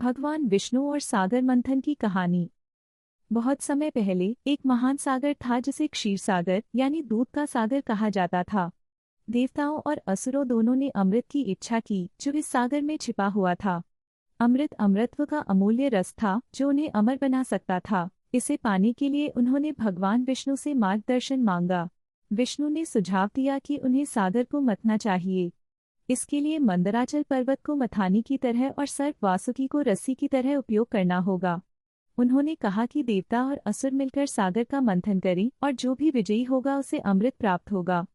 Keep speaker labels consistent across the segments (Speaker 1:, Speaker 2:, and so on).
Speaker 1: भगवान विष्णु और सागर मंथन की कहानी। बहुत समय पहले एक महान सागर था जिसे क्षीर सागर यानी दूध का सागर कहा जाता था। देवताओं और असुरों दोनों ने अमृत की इच्छा की जो इस सागर में छिपा हुआ था। अमृत अमृतत्व का अमूल्य रस था जो उन्हें अमर बना सकता था। इसे पाने के लिए उन्होंने भगवान विष्णु से मार्गदर्शन मांगा। विष्णु ने सुझाव दिया कि उन्हें सागर को मथना चाहिए। इसके लिए मंदराचल पर्वत को मथानी की तरह और सर्प वासुकी को रस्सी की तरह उपयोग करना होगा। उन्होंने कहा कि देवता और असुर मिलकर सागर का मंथन करें और जो भी विजयी होगा उसे अमृत प्राप्त होगा।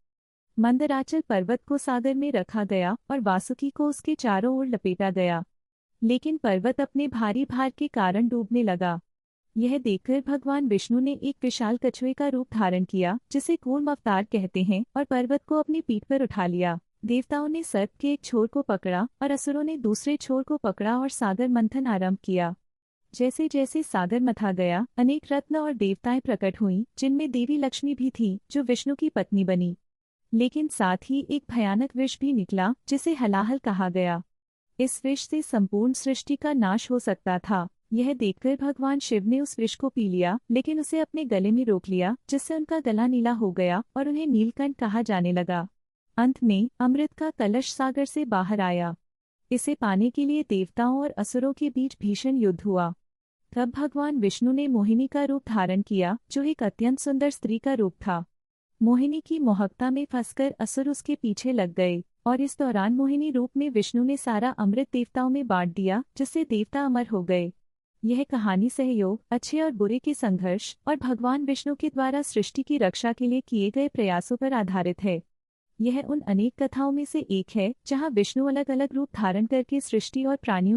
Speaker 1: मंदराचल पर्वत को सागर में रखा गया और वासुकी को उसके चारों ओर लपेटा गया, लेकिन पर्वत अपने भारी भार के कारण डूबने लगा। यह देखकर भगवान विष्णु ने एक विशाल कछुए का रूप धारण किया जिसे कूर्म अवतार कहते हैं और पर्वत को अपनी पीठ पर उठा लिया। देवताओं ने सर्प के एक छोर को पकड़ा और असुरों ने दूसरे छोर को पकड़ा और सागर मंथन आरंभ किया। जैसे जैसे सागर मथा गया अनेक रत्न और देवताएं प्रकट हुईं जिनमें देवी लक्ष्मी भी थी जो विष्णु की पत्नी बनी। लेकिन साथ ही एक भयानक विष भी निकला जिसे हलाहल कहा गया। इस विष से संपूर्ण सृष्टि का नाश हो सकता था। यह देखकर भगवान शिव ने उस विष को पी लिया, लेकिन उसे अपने गले में रोक लिया जिससे उनका गला नीला हो गया और उन्हें नीलकंठ कहा जाने लगा। अंत में अमृत का कलश सागर से बाहर आया। इसे पाने के लिए देवताओं और असुरों के बीच भीषण युद्ध हुआ। तब भगवान विष्णु ने मोहिनी का रूप धारण किया जो एक अत्यंत सुंदर स्त्री का रूप था। मोहिनी की मोहकता में फंसकर असुर उसके पीछे लग गए और इस दौरान मोहिनी रूप में विष्णु ने सारा अमृत देवताओं में बांट दिया जिससे देवता अमर हो गए। यह कहानी सहयोग, अच्छे और बुरे के संघर्ष और भगवान विष्णु के द्वारा सृष्टि की रक्षा के लिए किए गए प्रयासों पर आधारित है। यह उन अनेक कथाओं में से एक है जहां विष्णु अलग अलग रूप धारण करके सृष्टि और प्राणियों